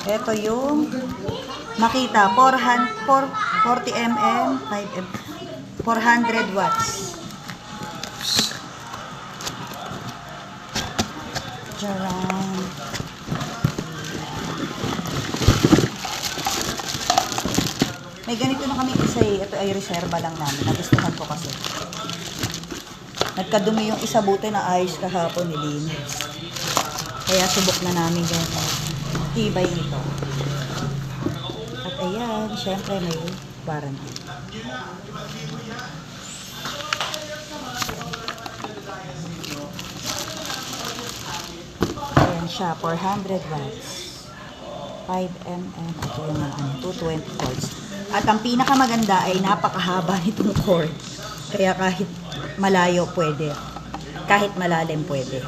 Ito yung Makita 40 mm, 5 mm, 400 watts. Charan. May ganito na kami isa eh. Ito ay reserva lang namin. Nagustuhan ko kasi. Nagkadumi yung isa, buti na ayos kahapon nilinis. Kaya subok na namin ganyan. Tibay nito. At ayan, syempre may warranty. Ayan siya, 400 watts. 5 mm. Ito yung mga 220 volts. At ang pinakamaganda ay napakahaba nitong cord. Kaya kahit malayo pwede. Kahit malalim pwede.